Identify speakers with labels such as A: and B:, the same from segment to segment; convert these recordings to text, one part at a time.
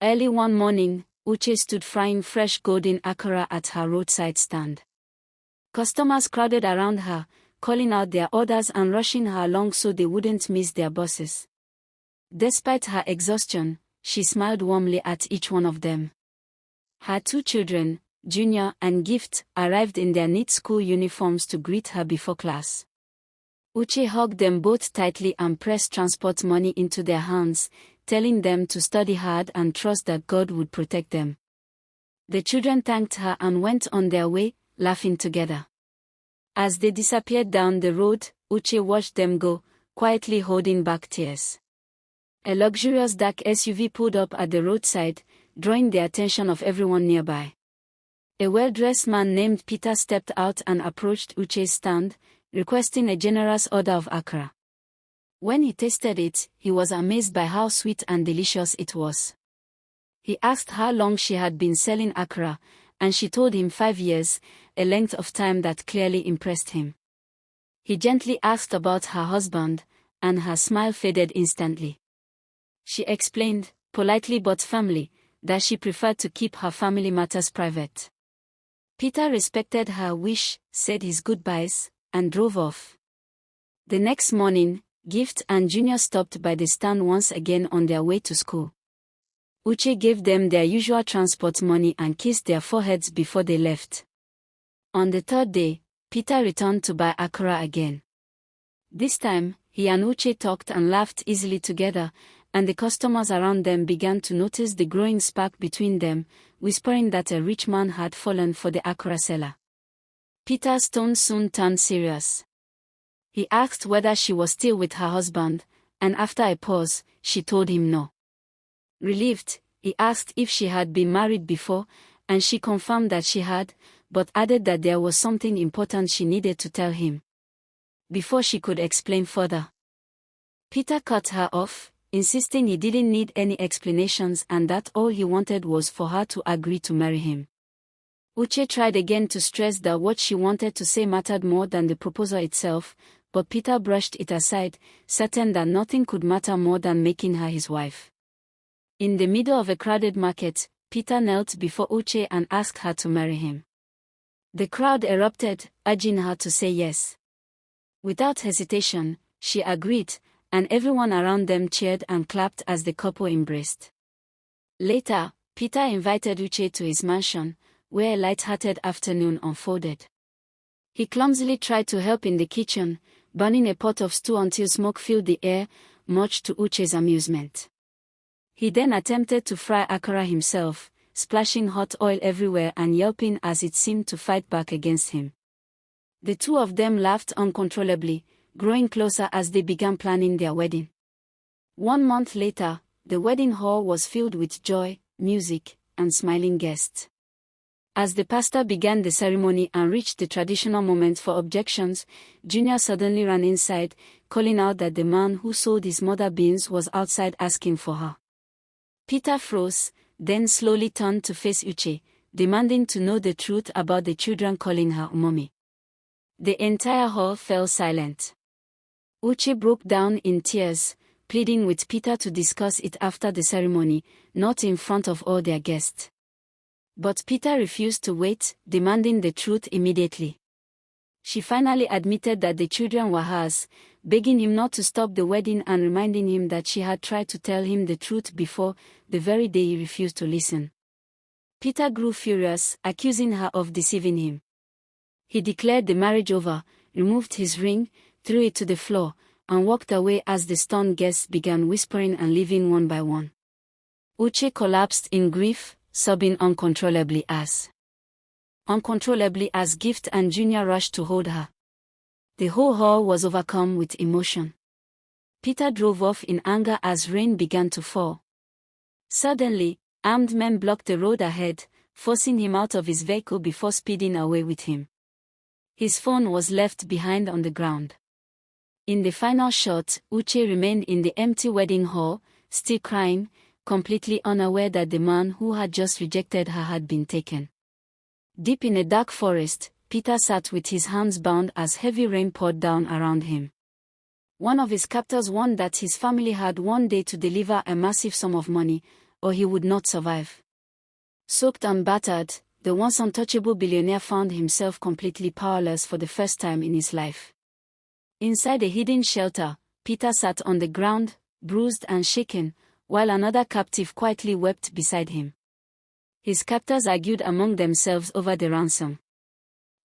A: Early one morning, Uche stood frying fresh golden akara at her roadside stand. Customers crowded around her, calling out their orders and rushing her along so they wouldn't miss their buses. Despite her exhaustion, she smiled warmly at each one of them. Her two children, Junior and Gift, arrived in their neat school uniforms to greet her before class. Uche hugged them both tightly and pressed transport money into their hands, telling them to study hard and trust that God would protect them. The children thanked her and went on their way, laughing together. As they disappeared down the road, Uche watched them go, quietly holding back tears. A luxurious dark SUV pulled up at the roadside, drawing the attention of everyone nearby. A well-dressed man named Peter stepped out and approached Uche's stand, requesting a generous order of akara. When he tasted it, he was amazed by how sweet and delicious it was. He asked how long she had been selling akara, and she told him 5 years, a length of time that clearly impressed him. He gently asked about her husband, and her smile faded instantly. She explained, politely but firmly, that she preferred to keep her family matters private. Peter respected her wish, said his goodbyes, and drove off. The next morning, Gift and Junior stopped by the stand once again on their way to school. Uche gave them their usual transport money and kissed their foreheads before they left. On the third day, Peter returned to buy akara again. This time, he and Uche talked and laughed easily together, and the customers around them began to notice the growing spark between them, whispering that a rich man had fallen for the akara seller. Peter's tone soon turned serious. He asked whether she was still with her husband, and after a pause, she told him no. Relieved, he asked if she had been married before, and she confirmed that she had, but added that there was something important she needed to tell him. Before she could explain further, Peter cut her off, insisting he didn't need any explanations and that all he wanted was for her to agree to marry him. Uche tried again to stress that what she wanted to say mattered more than the proposal itself, but Peter brushed it aside, certain that nothing could matter more than making her his wife. In the middle of a crowded market, Peter knelt before Uche and asked her to marry him. The crowd erupted, urging her to say yes. Without hesitation, she agreed, and everyone around them cheered and clapped as the couple embraced. Later, Peter invited Uche to his mansion, where a light-hearted afternoon unfolded. He clumsily tried to help in the kitchen, burning a pot of stew until smoke filled the air, much to Uche's amusement. He then attempted to fry akara himself, splashing hot oil everywhere and yelping as it seemed to fight back against him. The two of them laughed uncontrollably, growing closer as they began planning their wedding. 1 month later, the wedding hall was filled with joy, music, and smiling guests. As the pastor began the ceremony and reached the traditional moment for objections, Junior suddenly ran inside, calling out that the man who sold his mother beans was outside asking for her. Peter froze, then slowly turned to face Uche, demanding to know the truth about the children calling her mommy. The entire hall fell silent. Uche broke down in tears, pleading with Peter to discuss it after the ceremony, not in front of all their guests. But Peter refused to wait, demanding the truth immediately. She finally admitted that the children were hers, begging him not to stop the wedding and reminding him that she had tried to tell him the truth before, the very day he refused to listen. Peter grew furious, accusing her of deceiving him. He declared the marriage over, removed his ring, threw it to the floor, and walked away as the stunned guests began whispering and leaving one by one. Uche collapsed in grief, sobbing uncontrollably as Gift and Junior rushed to hold her. The whole hall was overcome with emotion. Peter drove off in anger as rain began to fall. Suddenly, armed men blocked the road ahead, forcing him out of his vehicle before speeding away with him. His phone was left behind on the ground. In the final shot, Uche remained in the empty wedding hall, still crying, completely unaware that the man who had just rejected her had been taken. Deep in a dark forest, Peter sat with his hands bound as heavy rain poured down around him. One of his captors warned that his family had one day to deliver a massive sum of money, or he would not survive. Soaked and battered, the once untouchable billionaire found himself completely powerless for the first time in his life. Inside a hidden shelter, Peter sat on the ground, bruised and shaken, while another captive quietly wept beside him. His captors argued among themselves over the ransom.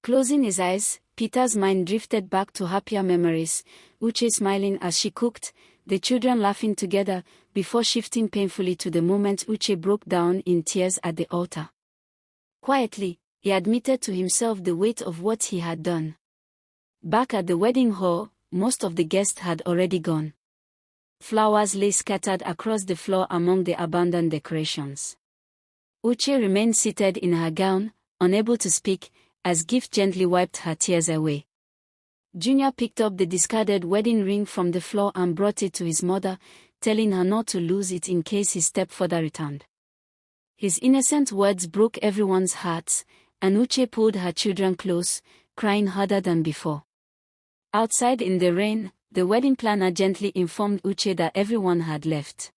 A: Closing his eyes, Peter's mind drifted back to happier memories, Uche smiling as she cooked, the children laughing together, before shifting painfully to the moment Uche broke down in tears at the altar. Quietly, he admitted to himself the weight of what he had done. Back at the wedding hall, most of the guests had already gone. Flowers lay scattered across the floor among the abandoned decorations. Uche remained seated in her gown, unable to speak, as Gift gently wiped her tears away. Junior picked up the discarded wedding ring from the floor and brought it to his mother, telling her not to lose it in case his stepfather returned. His innocent words broke everyone's hearts, and Uche pulled her children close, crying harder than before. Outside in the rain, the wedding planner gently informed Uche that everyone had left.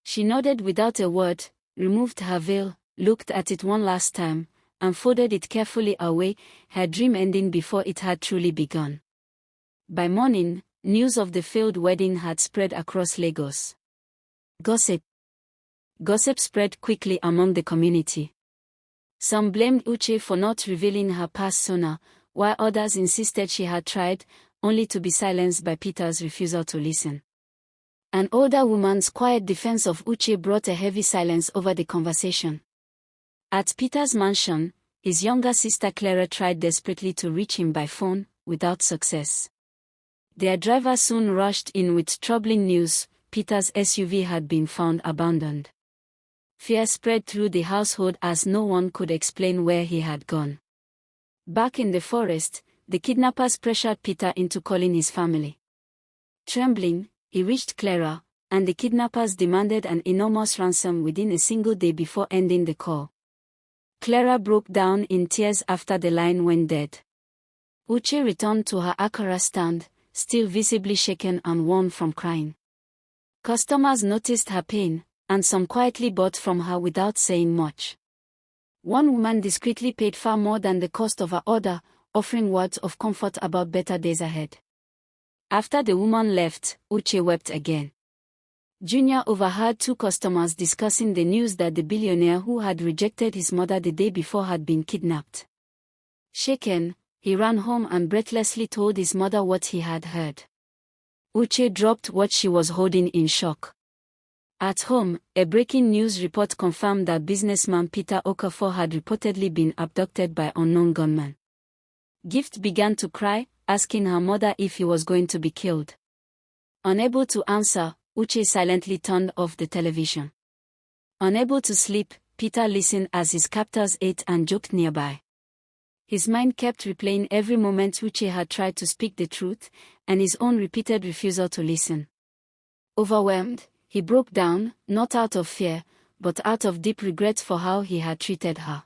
A: She nodded without a word, removed her veil, looked at it one last time, and folded it carefully away, her dream ending before it had truly begun. By morning, news of the failed wedding had spread across Lagos. Gossip spread quickly among the community. Some blamed Uche for not revealing her past sooner, while others insisted she had tried, only to be silenced by Peter's refusal to listen. An older woman's quiet defense of Uche brought a heavy silence over the conversation. At Peter's mansion, his younger sister Clara tried desperately to reach him by phone, without success. Their driver soon rushed in with troubling news: Peter's SUV had been found abandoned. Fear spread through the household as no one could explain where he had gone. Back in the forest, the kidnappers pressured Peter into calling his family. Trembling, he reached Clara, and the kidnappers demanded an enormous ransom within a single day before ending the call. Clara broke down in tears after the line went dead. Uche returned to her Akara stand, still visibly shaken and worn from crying. Customers noticed her pain, and some quietly bought from her without saying much. One woman discreetly paid far more than the cost of her order, offering words of comfort about better days ahead. After the woman left, Uche wept again. Junior overheard two customers discussing the news that the billionaire who had rejected his mother the day before had been kidnapped. Shaken, he ran home and breathlessly told his mother what he had heard. Uche dropped what she was holding in shock. At home, a breaking news report confirmed that businessman Peter Okafor had reportedly been abducted by unknown gunmen. Gift began to cry, asking her mother if he was going to be killed. Unable to answer, Uche silently turned off the television. Unable to sleep, Peter listened as his captors ate and joked nearby. His mind kept replaying every moment Uche had tried to speak the truth, and his own repeated refusal to listen. Overwhelmed, he broke down, not out of fear, but out of deep regret for how he had treated her.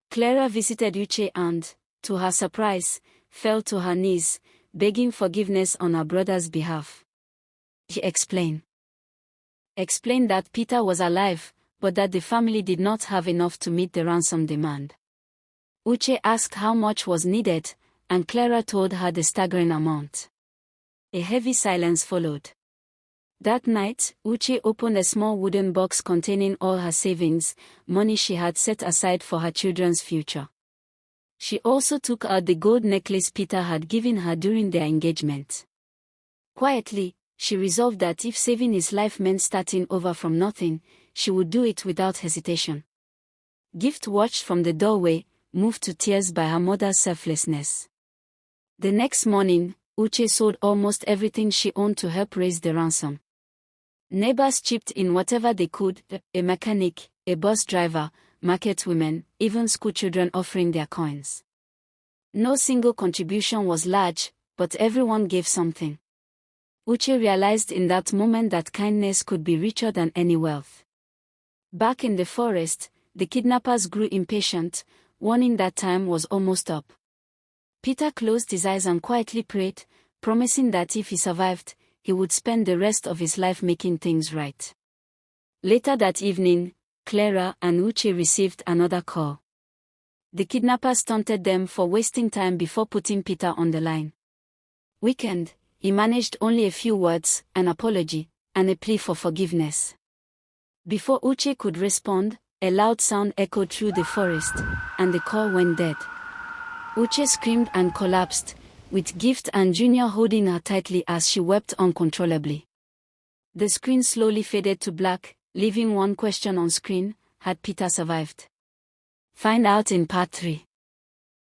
A: Clara visited Uche and, to her surprise, fell to her knees, begging forgiveness on her brother's behalf. He explained that Peter was alive, but that the family did not have enough to meet the ransom demand. Uche asked how much was needed, and Clara told her the staggering amount. A heavy silence followed. That night, Uche opened a small wooden box containing all her savings, money she had set aside for her children's future. She also took out the gold necklace Peter had given her during their engagement. Quietly, she resolved that if saving his life meant starting over from nothing, she would do it without hesitation. Gift watched from the doorway, moved to tears by her mother's selflessness. The next morning, Uche sold almost everything she owned to help raise the ransom. Neighbors chipped in whatever they could, a mechanic, a bus driver, market women, even schoolchildren offering their coins. No single contribution was large, but everyone gave something. Uche realized in that moment that kindness could be richer than any wealth. Back in the forest, the kidnappers grew impatient, warning that time was almost up. Peter closed his eyes and quietly prayed, promising that if he survived, he would spend the rest of his life making things right. Later that evening, Clara and Uche received another call. The kidnappers taunted them for wasting time before putting Peter on the line. Weakened, he managed only a few words, an apology, and a plea for forgiveness. Before Uche could respond, a loud sound echoed through the forest, and the call went dead. Uche screamed and collapsed, with Gift and Junior holding her tightly as she wept uncontrollably. The screen slowly faded to black, leaving one question on screen: had Peter survived? Find out in part 3.